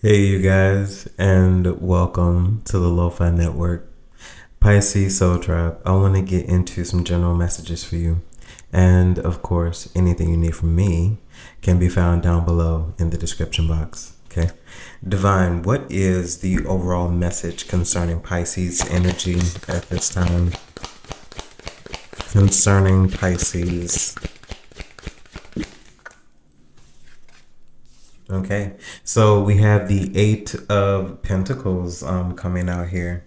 Hey, you guys, and welcome to the Lofi-Network. Pisces Soul Tribe. I want to get into some general messages for you. And of course, anything you need from me can be found down below in the description box. Okay. Divine, what is the overall message concerning Pisces energy at this time? Concerning Pisces. Okay, so we have the Eight of Pentacles coming out here.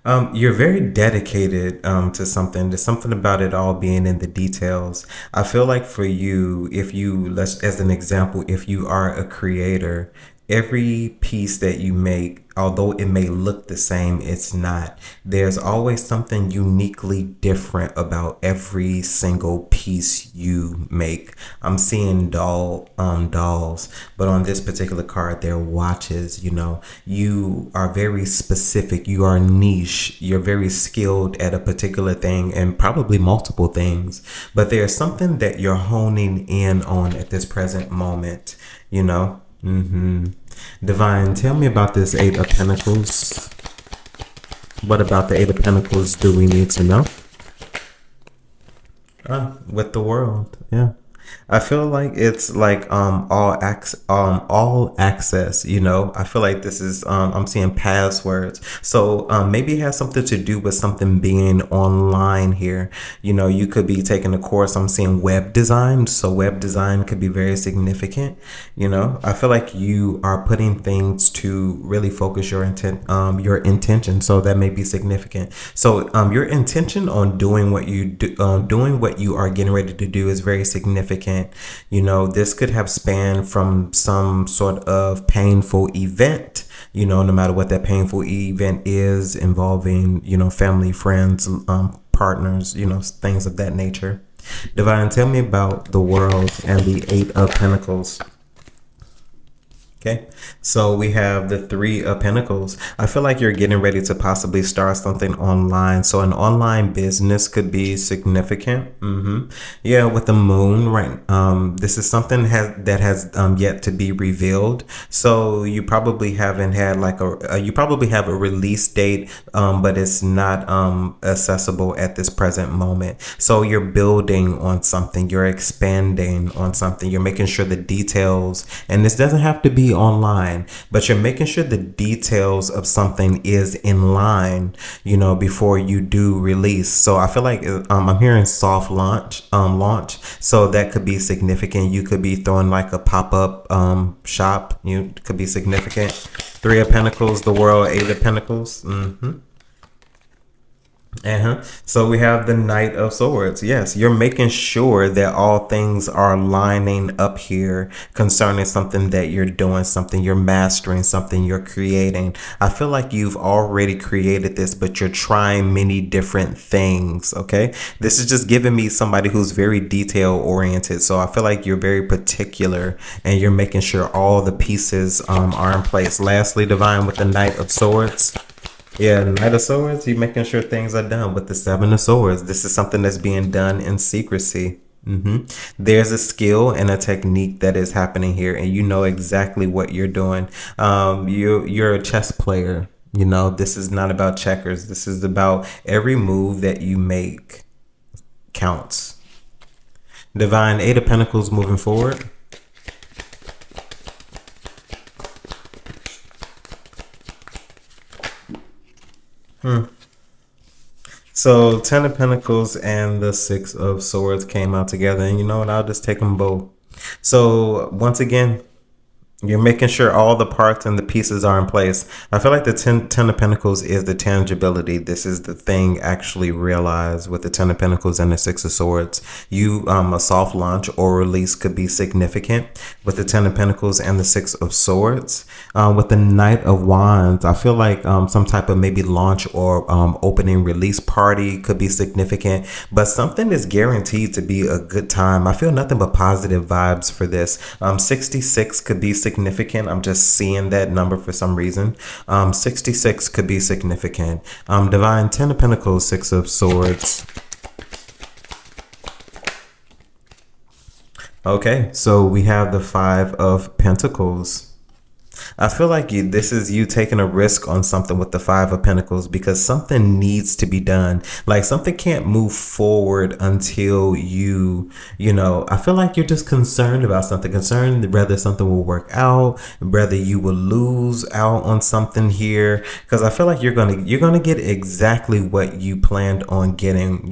You're very dedicated to something. There's something about it all being in the details. I feel like for you, if you, let's, as an example, if you are a creator, every piece that you make, although it may look the same, it's not. There's always something uniquely different about every single piece you make. I'm seeing dolls, but on this particular card, they're watches. You are very specific. You are niche. You're very skilled at a particular thing and probably multiple things. But there's something that you're honing in on at this present moment. Divine, tell me about this Eight of Pentacles. What about the Eight of Pentacles do we need to know? With the world, yeah. I feel like it's like all access, I feel like this is I'm seeing passwords. So maybe it has something to do with something being online here. You could be taking a course. I'm seeing web design. So web design could be very significant. I feel like you are putting things to really focus your your intention. So that may be significant. So your intention on doing what you do, doing what you are getting ready to do is very significant. This could have spanned from some sort of painful event, no matter what that painful event is, involving, family, friends, partners, things of that nature. Divine, tell me about the world and the Eight of Pentacles. Okay, so we have the Three of Pentacles. I feel like you're getting ready to possibly start something online. So an online business could be significant. Yeah, with the moon, right? This is something that has yet to be revealed. So you probably haven't had like you probably have a release date, but it's not accessible at this present moment. So you're building on something. You're expanding on something. You're making sure the details, and this doesn't have to be online, but you're making sure the details of something is in line, before you do release. So I feel like I'm hearing soft launch, so that could be significant. You could be throwing like a pop-up shop. You could be significant. Three of Pentacles, the world, Eight of Pentacles. So we have the Knight of Swords. Yes, you're making sure that all things are lining up here concerning something that you're doing, something you're mastering, something you're creating. I feel like you've already created this, but you're trying many different things. Okay, this is just giving me somebody who's very detail oriented. So I feel like you're very particular and you're making sure all the pieces are in place. Lastly, Divine, with the Knight of Swords. Yeah, Knight of Swords, you're making sure things are done. With the Seven of Swords, this is something that's being done in secrecy. There's a skill and a technique that is happening here, and you know exactly what you're doing. You're a chess player. This is not about checkers. This is about every move that you make counts. Divine, Eight of Pentacles moving forward. So 10 of Pentacles and the Six of Swords came out together, and you know what? I'll just take them both. So once again, you're making sure all the parts and the pieces are in place. I feel like the 10 of Pentacles is the tangibility. This is the thing actually realized with the 10 of Pentacles and the Six of Swords. A soft launch or release could be significant with the 10 of Pentacles and the Six of Swords. With the Knight of Wands, I feel like some type of maybe launch or opening release party could be significant, but something is guaranteed to be a good time. I feel nothing but positive vibes for this. 66 could be significant. I'm just seeing that number for some reason. 66 could be significant. Divine, 10 of Pentacles, Six of Swords. Okay, so we have the Five of Pentacles. I feel like this is you taking a risk on something with the Five of Pentacles because something needs to be done. Like something can't move forward until I feel like you're just concerned about something, concerned whether something will work out, whether you will lose out on something here. Because I feel like you're gonna get exactly what you planned on getting.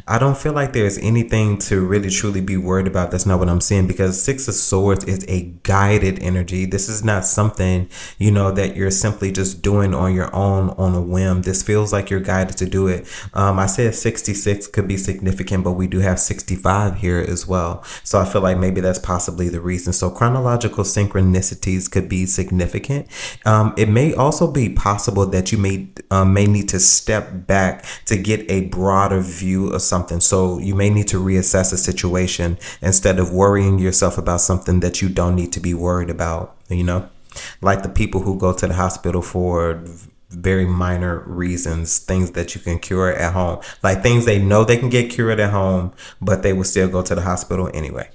I don't feel like there's anything to really truly be worried about. That's not what I'm seeing, because Six of Swords is a guided energy. This is not something that you're simply just doing on your own on a whim. This feels like you're guided to do it. I said 66 could be significant, but we do have 65 here as well, so I feel like maybe that's possibly the reason. So chronological synchronicities could be significant. It may also be possible that you may need to step back to get a broader view of something. So you may need to reassess a situation instead of worrying yourself about something that you don't need to be worried about, like the people who go to the hospital for very minor reasons, things that you can cure at home, like things they know they can get cured at home, but they will still go to the hospital anyway.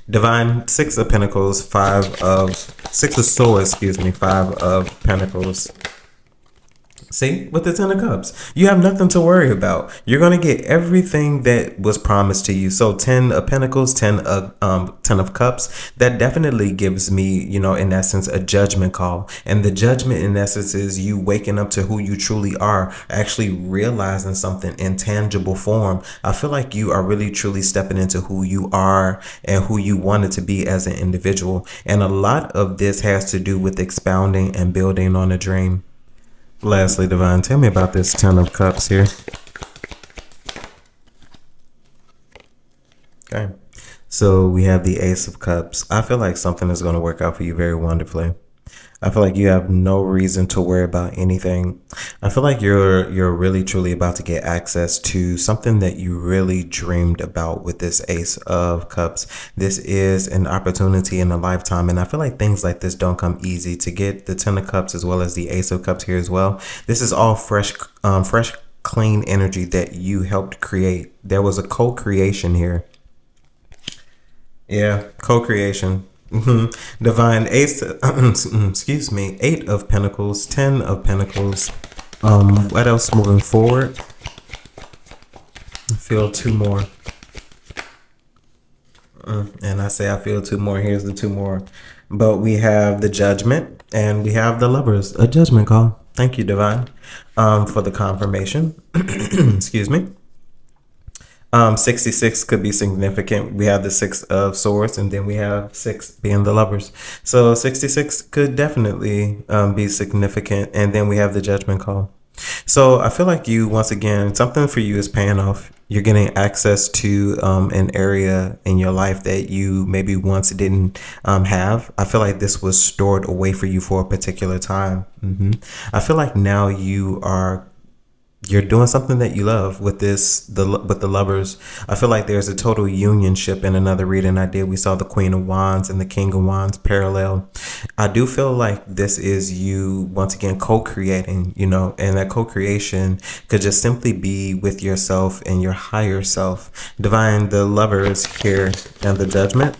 Divine, Six of Pentacles, Six of Swords, Five of Pentacles. See, with the Ten of Cups, you have nothing to worry about. You're going to get everything that was promised to you. So 10 of Pentacles, 10 of Cups, that definitely gives me, in essence, a judgment call. And the judgment, in essence, is you waking up to who you truly are, actually realizing something in tangible form. I feel like you are really, truly stepping into who you are and who you wanted to be as an individual. And a lot of this has to do with expounding and building on a dream. Lastly, Divine, tell me about this Ten of Cups here. Okay. So we have the Ace of Cups. I feel like something is going to work out for you very wonderfully. I feel like you have no reason to worry about anything. I feel like you're really truly about to get access to something that you really dreamed about with this Ace of Cups. This is an opportunity in a lifetime, and I feel like things like this don't come easy. To get the Ten of Cups as well as the Ace of Cups here as well, this is all fresh, clean energy that you helped create. There was a co-creation here. Yeah, co-creation. Divine Ace, Eight of Pentacles, 10 of Pentacles. What else moving forward? I feel two more. And I say I feel two more. Here's the two more. But we have the Judgment and we have the Lovers. A judgment call. Thank you, Divine, for the confirmation. Excuse me. 66 could be significant. We have the Six of Swords, and then we have 6 being the Lovers. So 66 could definitely be significant. And then we have the Judgment call. So I feel like once again, something for you is paying off. You're getting access to an area in your life that you maybe once didn't have. I feel like this was stored away for you for a particular time. I feel like now you're doing something that you love with the Lovers. I feel like there's a total unionship. In another reading I did, we saw the Queen of Wands and the King of Wands parallel. I do feel like this is you once again co-creating, and that co-creation could just simply be with yourself and your higher self. Divine, the Lovers here and the Judgment.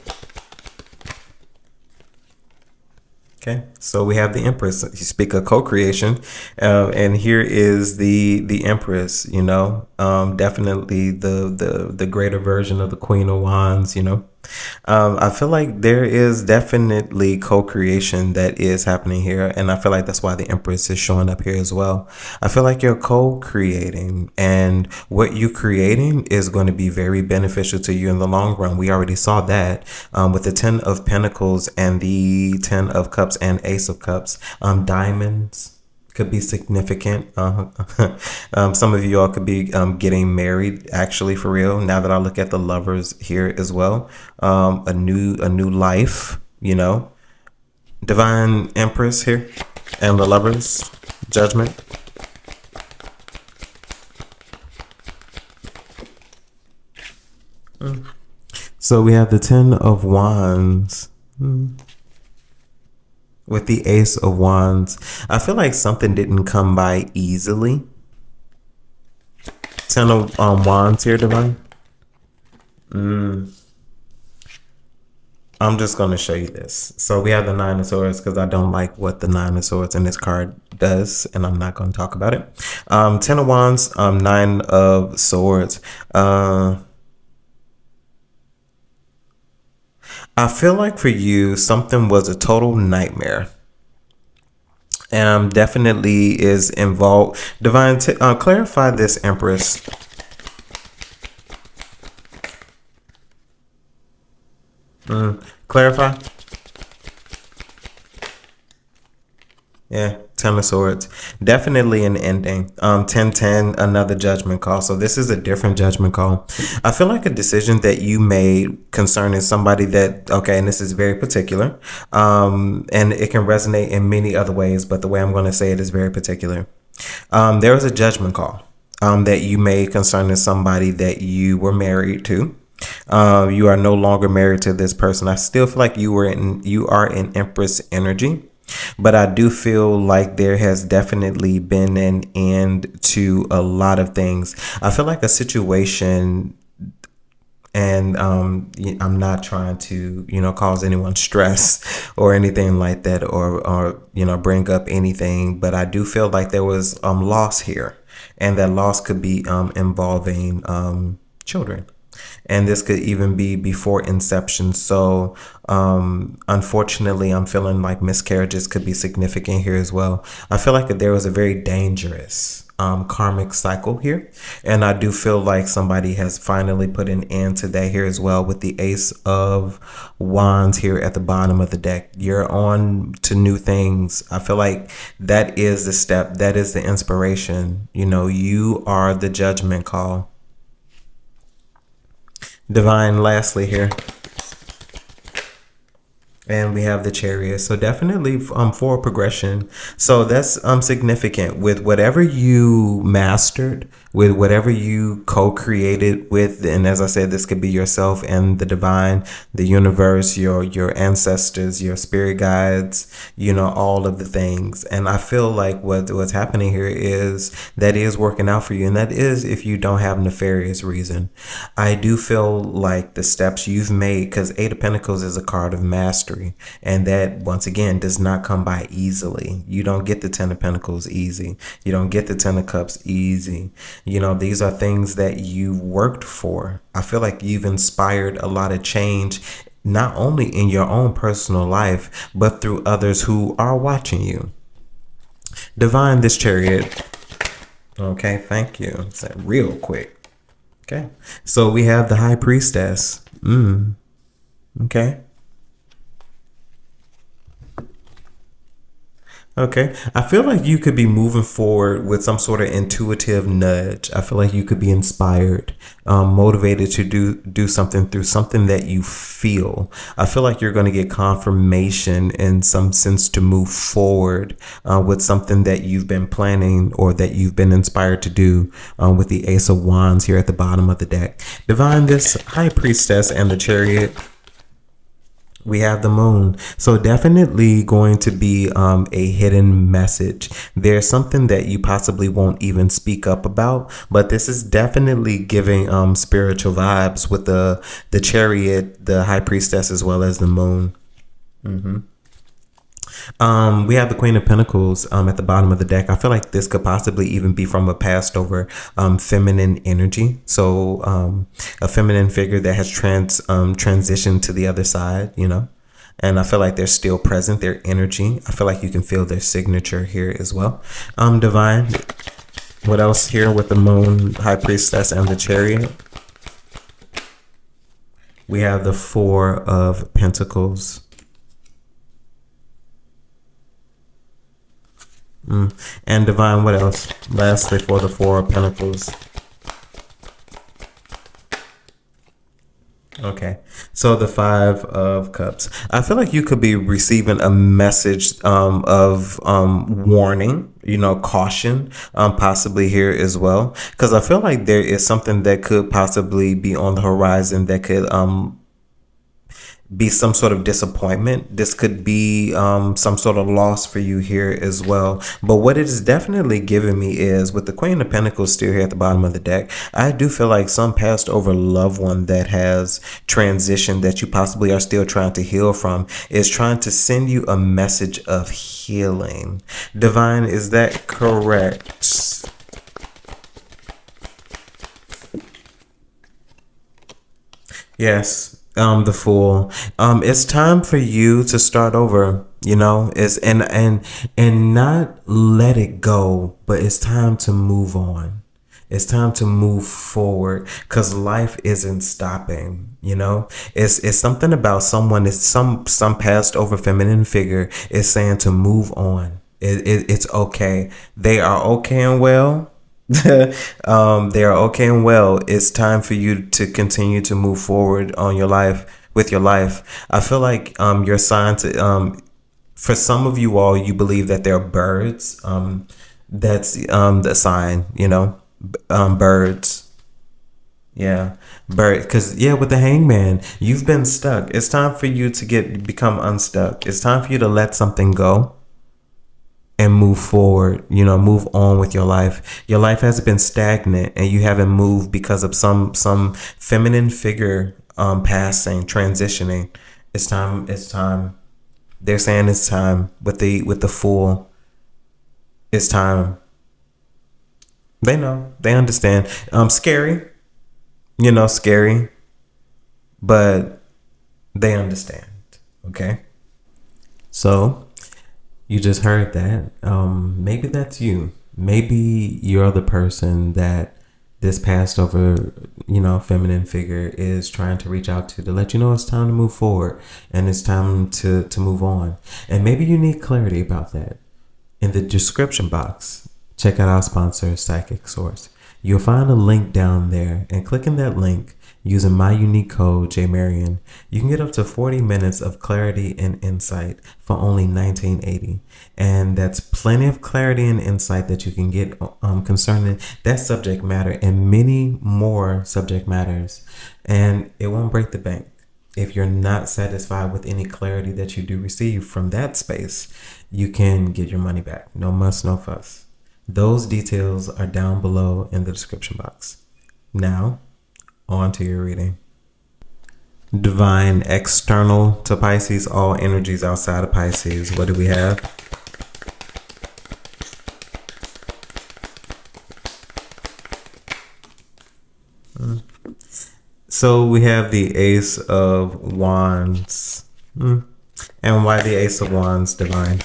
Okay, so we have the Empress. You speak of co-creation, and here is the Empress. Definitely the greater version of the Queen of Wands. I feel like there is definitely co-creation that is happening here, and I feel like that's why the Empress is showing up here as well. I feel like you're co-creating, and what you're creating is going to be very beneficial to you in the long run. We already saw that with the 10 of Pentacles and the 10 of Cups and Ace of Cups. Diamonds could be significant. Some of you all could be getting married, actually, for real. Now that I look at the Lovers here as well, a new life. Divine Empress here and the Lovers, Judgment. So we have the 10 of Wands. With the Ace of Wands, I feel like something didn't come by easily. 10 of Wands here, Divine. I'm just going to show you this. So we have the Nine of Swords because I don't like what the Nine of Swords in this card does, and I'm not going to talk about it. Ten of Wands, Nine of Swords. I feel like for you, something was a total nightmare. Definitely is involved. Divine, clarify this, Empress. Clarify. Yeah, Ten of Swords. Definitely an ending. 10-10, another judgment call. So this is a different judgment call. I feel like a decision that you made concerning somebody that, okay, and this is very particular. And it can resonate in many other ways, but the way I'm going to say it is very particular. There was a judgment call that you made concerning somebody that you were married to. You are no longer married to this person. I still feel like you are in Empress energy. But I do feel like there has definitely been an end to a lot of things. I feel like a situation, and I'm not trying to, cause anyone stress or anything like that, or bring up anything. But I do feel like there was loss here, and that loss could be involving children. And this could even be before inception. So unfortunately, I'm feeling like miscarriages could be significant here as well. I feel like there was a very dangerous karmic cycle here. And I do feel like somebody has finally put an end to that here as well with the Ace of Wands here at the bottom of the deck. You're on to new things. I feel like that is the step. That is the inspiration. You are the judgment call. Divine, lastly here. And we have the Chariot. So definitely for progression. So that's significant with whatever you mastered, with whatever you co-created with. And as I said, this could be yourself and the divine, the universe, your ancestors, your spirit guides, all of the things. And I feel like what's happening here is that is working out for you. And that is if you don't have nefarious reason. I do feel like the steps you've made, because Eight of Pentacles is a card of mastery. And that, once again, does not come by easily. You don't get the Ten of Pentacles easy. You don't get the Ten of Cups easy. These are things that you worked for. I feel like you've inspired a lot of change, not only in your own personal life, but through others who are watching you. Divine, this Chariot. Okay, thank you. It's real quick. Okay, so we have the High Priestess. Okay. Okay. I feel like you could be moving forward with some sort of intuitive nudge. I feel like you could be inspired, motivated to do something through something that you feel. I feel like you're going to get confirmation in some sense to move forward with something that you've been planning or that you've been inspired to do with the Ace of Wands here at the bottom of the deck. Divine, this High Priestess and the Chariot. We have the Moon. So definitely going to be a hidden message. There's something that you possibly won't even speak up about, but this is definitely giving spiritual vibes with the Chariot, the High Priestess, as well as the Moon. We have the Queen of Pentacles at the bottom of the deck. I feel like this could possibly even be from a past over feminine energy. So a feminine figure that has transitioned to the other side, and I feel like they're still present, their energy. I feel like you can feel their signature here as well. Divine, what else here with the Moon, High Priestess, and the Chariot? We have the Four of Pentacles. And Divine, what else? Lastly, for the Four of Pentacles. Okay, so the Five of Cups. I feel like you could be receiving a message of warning, caution, possibly here as well. Because I feel like there is something that could possibly be on the horizon that could be some sort of disappointment. This could be some sort of loss for you here as well. But what it is definitely giving me is with the Queen of Pentacles still here at the bottom of the deck, I do feel like some passed over loved one that has transitioned that you possibly are still trying to heal from is trying to send you a message of healing. Divine, is that correct? Yes, the Fool. It's time for you to start over. You know, it's and not let it go, but it's time to move on. It's time to move forward because life isn't stopping. You know, it's something about someone. It's some passed over feminine figure is saying to move on. It's okay. They are okay and well. They are okay and well. It's time for you to continue to move forward on your life with your life. I feel like your sign to for some of you all, you believe that they're birds. That's the sign, you know, birds. Yeah, bird. Because yeah, with the Hangman, you've been stuck. It's time for you to become unstuck. It's time for you to let something go and move forward, you know, move on with your life. Your life has been stagnant and you haven't moved because of some feminine figure passing, transitioning. It's time. They're saying it's time with the Fool. It's time. They know. They understand. Scary, you know, scary, but they understand. Okay? So, you just heard that. Maybe that's you. Maybe you're the person that this passed over, you know, feminine figure is trying to reach out to let you know it's time to move forward and it's time to move on. And maybe you need clarity about that. In the description box, check out our sponsor, Psychic Source. You'll find a link down there, and clicking that link using my unique code JMarion, you can get up to 40 minutes of clarity and insight for only $19.80. And that's plenty of clarity and insight that you can get concerning that subject matter and many more subject matters. And it won't break the bank. If you're not satisfied with any clarity that you do receive from that space, you can get your money back. No muss, no fuss. Those details are down below in the description box. Now, on to your reading. Divine, external to Pisces, all energies outside of Pisces. What do we have? So we have the Ace of Wands. And why the Ace of Wands, Divine?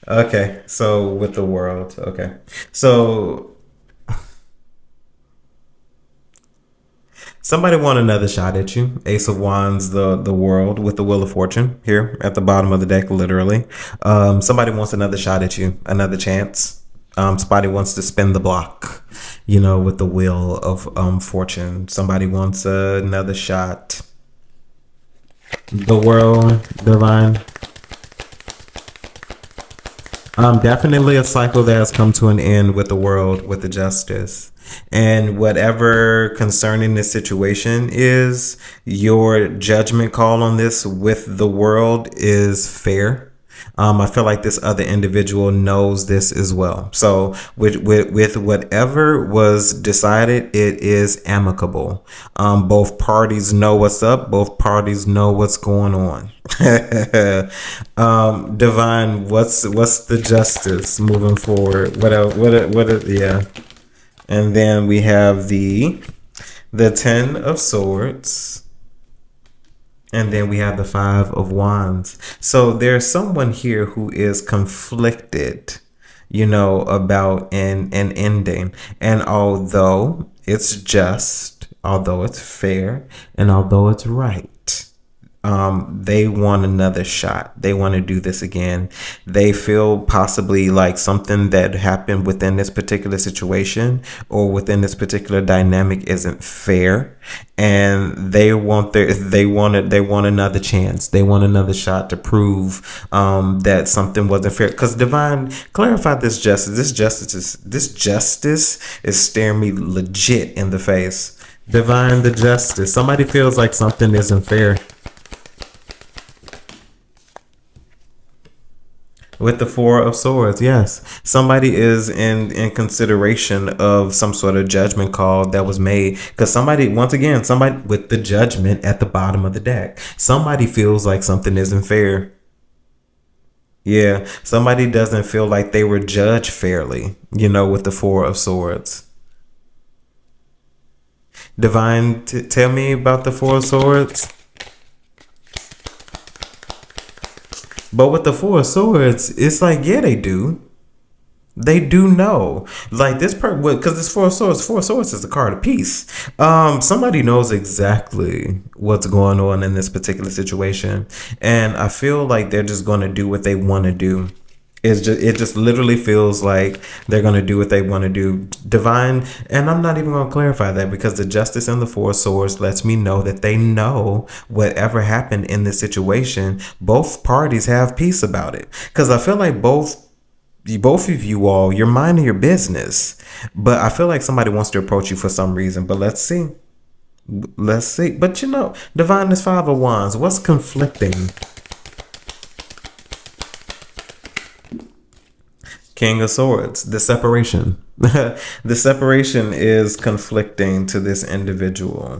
Okay, so with the World. Okay, so somebody want another shot at you. Ace of Wands, the World with the Wheel of Fortune here at the bottom of the deck, literally. Somebody wants another shot at you, another chance. Somebody wants to spin the block, you know, with the Wheel of Fortune. Somebody wants another shot. The World, Divine. Definitely a cycle that has come to an end with the World, with the Justice. And whatever concerning this situation is, your judgment call on this with the World is fair. I feel like this other individual knows this as well. So with whatever was decided, it is amicable. Both parties know what's up. Both parties know what's going on. Divine, what's the justice moving forward? Yeah. And then we have the Ten of Swords. And then we have the Five of Wands. So there's someone here who is conflicted, you know, about an ending. And although it's just, although it's fair, and although it's right, They want another shot. They want to do this again. They feel possibly like something that happened within this particular situation or within this particular dynamic isn't fair, and they want another chance. They want another shot to prove that something wasn't fair. Because divine, clarify this justice. This justice is staring me legit in the face. Divine, the justice. Somebody feels like something isn't fair. With the Four of Swords, yes. Somebody is in consideration of some sort of judgment call that was made. Because somebody, once again, somebody with the judgment at the bottom of the deck. Somebody feels like something isn't fair. Yeah, somebody doesn't feel like they were judged fairly, with the Four of Swords. Divine, tell me about the Four of Swords. But with the Four of Swords, it's like, yeah, they do. They do know. Like this because this Four of Swords is the card of peace. Somebody knows exactly what's going on in this particular situation. And I feel like they're just gonna do what they wanna do. It just literally feels like they're gonna do what they want to do. Divine, and I'm not even gonna clarify that because the Justice and the Four of Swords lets me know that they know whatever happened in this situation, both parties have peace about it. Because I feel like both of you all, you're minding your business, but I feel like somebody wants to approach you for some reason. But let's see. Let's see. But Divine is Five of Wands. What's conflicting? King of Swords, the separation. The separation is conflicting to this individual.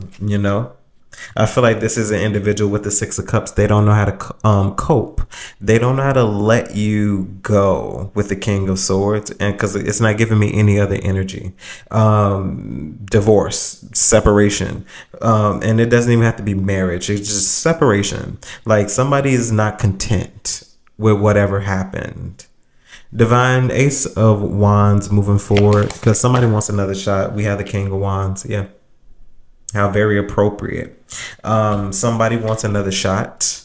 I feel like this is an individual with the Six of Cups. They don't know how to cope. They don't know how to let you go with the King of Swords, and because it's not giving me any other energy. Divorce, separation, and it doesn't even have to be marriage. It's just separation. Like somebody is not content with whatever happened. Divine, Ace of Wands moving forward because somebody wants another shot. We have the King of Wands. Yeah. How very appropriate. Somebody wants another shot.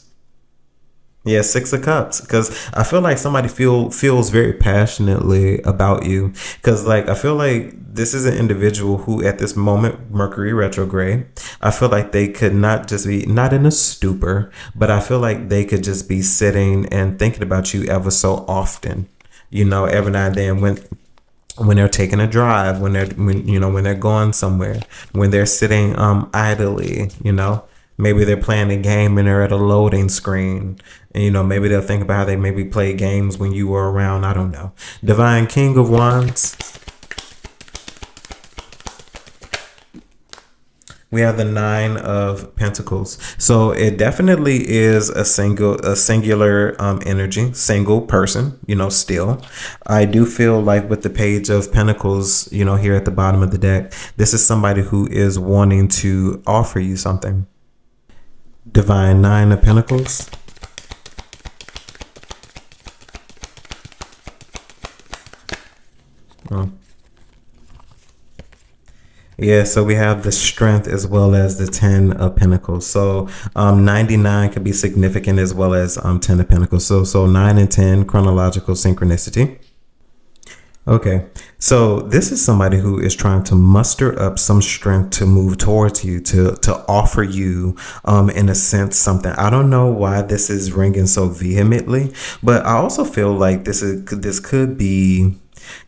Yeah, Six of Cups. Because I feel like somebody feels very passionately about you. Because I feel like this is an individual who at this moment, Mercury retrograde, I feel like they could not just be, not in a stupor, but I feel like they could just be sitting and thinking about you ever so often. Every now and then when they're taking a drive, when they're going somewhere, when they're sitting idly, maybe they're playing a game and they're at a loading screen, and maybe they'll think about how they maybe played games when you were around. I don't know. Divine, King of Wands. We have the Nine of Pentacles. So it definitely is a singular energy, single person, still. I do feel like with the Page of Pentacles, here at the bottom of the deck, this is somebody who is wanting to offer you something. Divine, Nine of Pentacles. Oh. Yeah, so we have the Strength as well as the 10 of Pentacles. So 99 could be significant as well as 10 of Pentacles. So 9 and 10, chronological synchronicity. Okay, so this is somebody who is trying to muster up some strength to move towards you, to offer you, in a sense, something. I don't know why this is ringing so vehemently, but I also feel like this could be,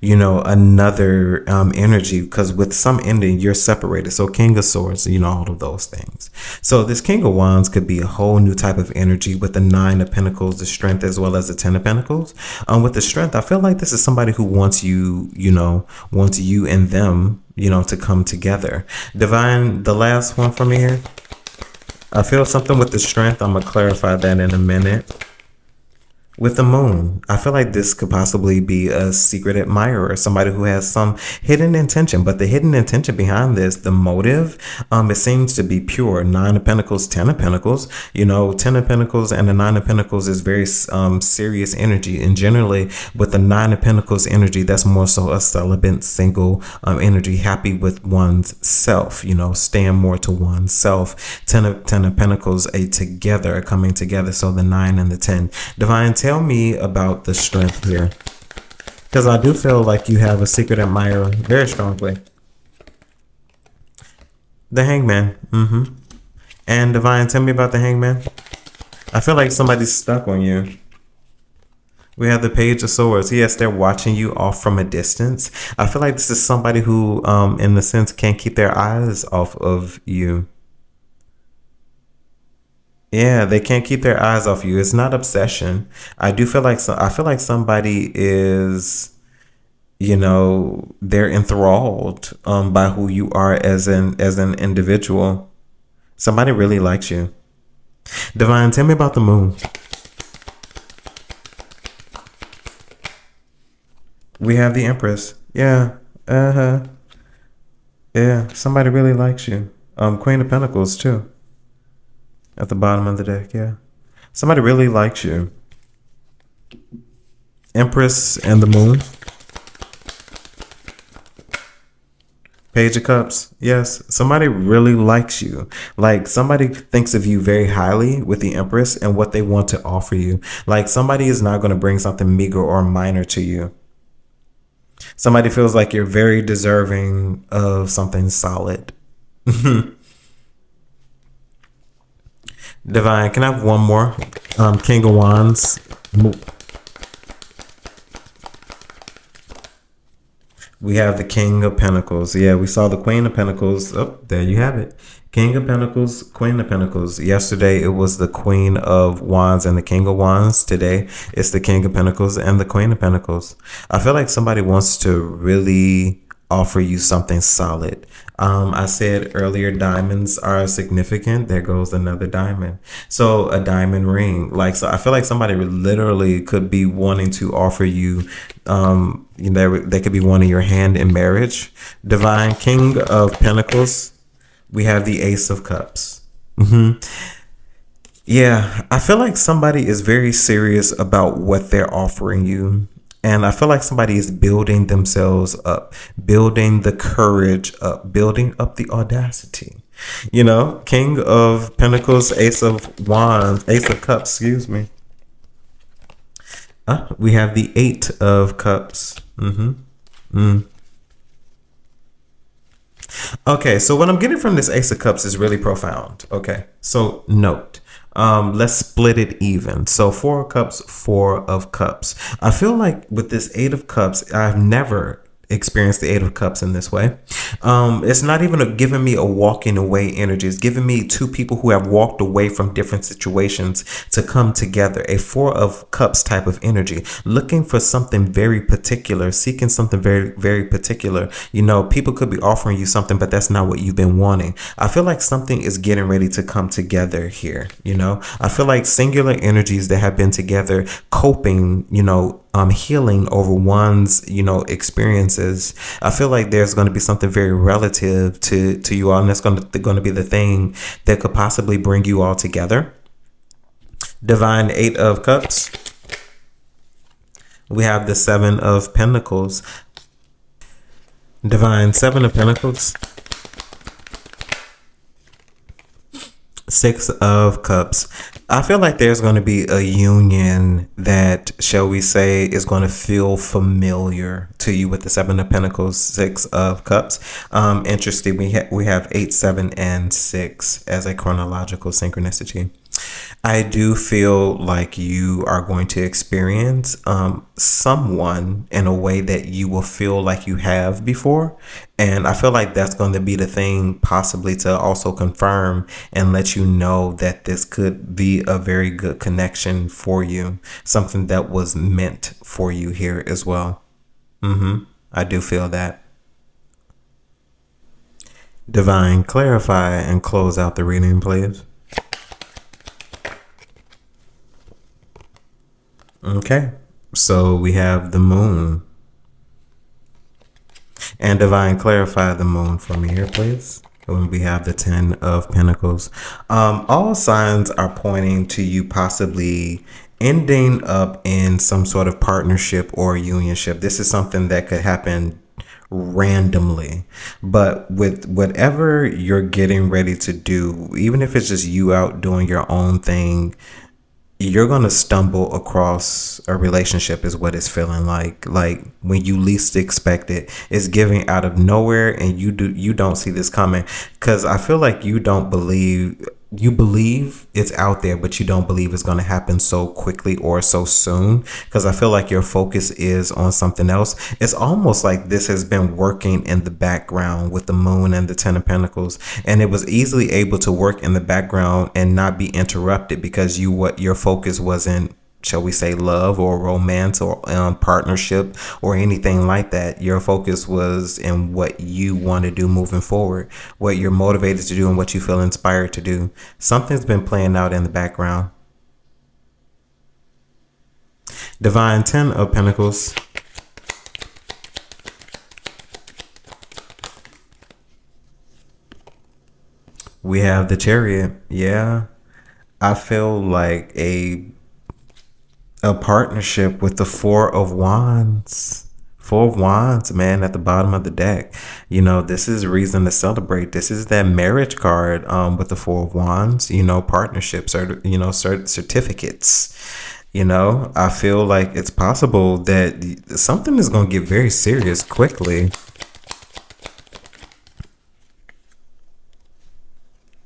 another energy, because with some ending you're separated. So King of Swords, all of those things. So this King of Wands could be a whole new type of energy with the Nine of Pentacles, the Strength, as well as the 10 of Pentacles. With the Strength, I feel like this is somebody who wants you, wants you and them, to come together. Divine, the last one from here. I feel something with the Strength. I'm gonna clarify that in a minute. With the moon, I feel like this could possibly be a secret admirer, somebody who has some hidden intention. But the hidden intention behind this, the motive, it seems to be pure. Nine of Pentacles, Ten of Pentacles. You know, Ten of Pentacles and the Nine of Pentacles is very serious energy. And generally, with the Nine of Pentacles energy, that's more so a celibate, single energy, happy with one's self. You know, staying more to oneself. Ten of Pentacles, a together, coming together. So the 9 and the 10. Divine, tell me about the strength here, because I do feel like you have a secret admirer very strongly. The Hangman. And Divine, tell me about the Hangman. I feel like somebody's stuck on you. We have the Page of Swords. Yes, they're watching you off from a distance. I feel like this is somebody who, in the sense, can't keep their eyes off of you. Yeah, they can't keep their eyes off you. It's not obsession. I do feel like I feel like somebody is, you know, they're enthralled by who you are as an individual. Somebody really likes you. Divine, tell me about the moon. We have the Empress. Yeah. Yeah, somebody really likes you. Queen of Pentacles too. At the bottom of the deck, yeah. Somebody really likes you. Empress and the moon. Page of Cups. Yes, somebody really likes you. Like somebody thinks of you very highly with the Empress and what they want to offer you. Like somebody is not going to bring something meager or minor to you. Somebody feels like you're very deserving of something solid. Divine, can I have one more? King of Wands. We have the King of Pentacles. Yeah, we saw the Queen of Pentacles. Oh, there you have it. King of Pentacles, Queen of Pentacles. Yesterday, it was the Queen of Wands and the King of Wands. Today, it's the King of Pentacles and the Queen of Pentacles. I feel like somebody wants to really offer you something solid. I said earlier, diamonds are significant. There goes another diamond. So a diamond ring. Like, so I feel like somebody literally could be wanting to offer you, you know, they could be wanting your hand in marriage. Divine, King of Pentacles. We have the Ace of Cups. Yeah, I feel like somebody is very serious about what they're offering you. And I feel like somebody is building themselves up, building the courage up, building up the audacity. You know, King of Pentacles, Ace of Wands, Ace of Cups, excuse me. We have the 8 of Cups. Okay, so what I'm getting from this Ace of Cups is really profound. Okay, so note. Let's split it even. So 4 of Cups, 4 of Cups. I feel like with this 8 of Cups, I've never experienced the 8 of Cups in this way. It's not even giving me a walking away energy. It's giving me two people who have walked away from different situations to come together. A 4 of Cups type of energy, looking for something very particular, seeking something very, very particular. You know, people could be offering you something, but that's not what you've been wanting. I feel like something is getting ready to come together here. You know, I feel like singular energies that have been together, coping, you know, healing over one's, you know, experiences. I feel like there's going to be something very relative to you all, and that's going to be the thing that could possibly bring you all together. Divine, 8 of Cups. We have the 7 of Pentacles. Divine, 7 of Pentacles. 6 of Cups. I feel like there's going to be a union that, shall we say, is going to feel familiar to you with the 7 of Pentacles, 6 of Cups. Interesting. We have 8, 7, and 6 as a chronological synchronicity. I do feel like you are going to experience someone in a way that you will feel like you have before. And I feel like that's going to be the thing possibly to also confirm and let you know that this could be a very good connection for you. Something that was meant for you here as well. I do feel that. Divine, clarify and close out the reading, please. Okay. So we have the moon. And Divine, clarify the moon for me here, please. When we have the 10 of Pentacles. All signs are pointing to you possibly ending up in some sort of partnership or unionship. This is something that could happen randomly, but with whatever you're getting ready to do, even if it's just you out doing your own thing, you're going to stumble across a relationship is what it's feeling like when you least expect it. It's giving out of nowhere, and you don't see this coming, because I feel like you believe it's out there, but you don't believe it's going to happen so quickly or so soon, because I feel like your focus is on something else. It's almost like this has been working in the background with the moon and the 10 of Pentacles, and it was easily able to work in the background and not be interrupted, because what your focus wasn't, shall we say, love or romance or partnership or anything like that. Your focus was in what you want to do moving forward, what you're motivated to do, and what you feel inspired to do. Something's been playing out in the background. Divine, 10 of Pentacles. We have the Chariot. Yeah, I feel like a partnership with the Four of Wands. Four of Wands, man, at the bottom of the deck. This is reason to celebrate. This is that marriage card with the Four of Wands, partnerships or, certificates. I feel like it's possible that something is going to get very serious quickly.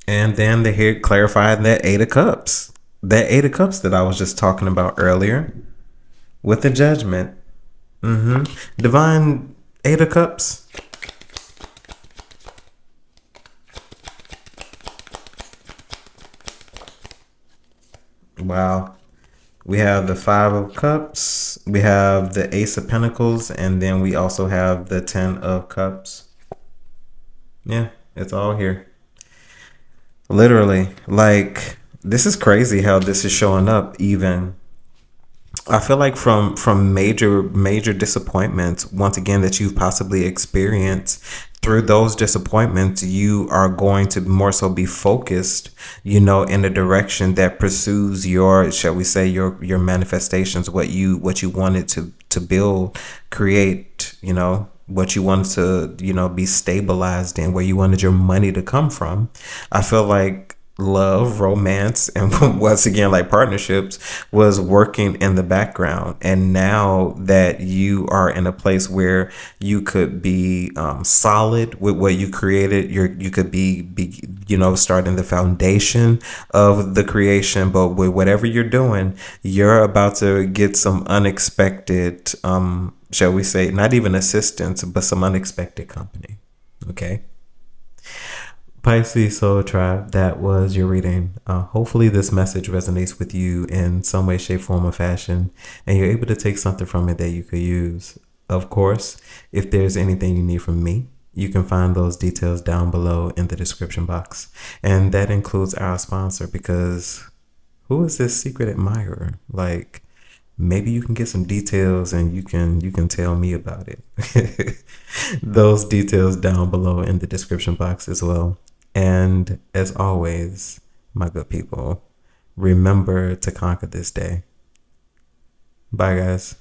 And then they here clarifying that Eight of Cups. That Eight of Cups that I was just talking about earlier with the Judgment. Divine, Eight of Cups. Wow. We have the Five of Cups. We have the Ace of Pentacles. And then we also have the 10 of Cups. Yeah, it's all here. Literally. Like, this is crazy how this is showing up even. I feel like from major disappointments, once again, that you've possibly experienced, through those disappointments, you are going to more so be focused, in a direction that pursues your, shall we say, your manifestations, what you wanted to build, create, what you wanted to, be stabilized in, where you wanted your money to come from. I feel like love, romance, and once again, like partnerships, was working in the background. And now that you are in a place where you could be solid with what you created, you could be starting the foundation of the creation. But with whatever you're doing, you're about to get some unexpected, shall we say, not even assistance, but some unexpected company. Okay. Pisces Soul Tribe, that was your reading. Hopefully this message resonates with you in some way, shape, form, or fashion, and you're able to take something from it that you could use. Of course, if there's anything you need from me, you can find those details down below in the description box. And that includes our sponsor, because who is this secret admirer? Like, maybe you can get some details and you can tell me about it. Those details down below in the description box as well. And as always, my good people, remember to conquer this day. Bye, guys.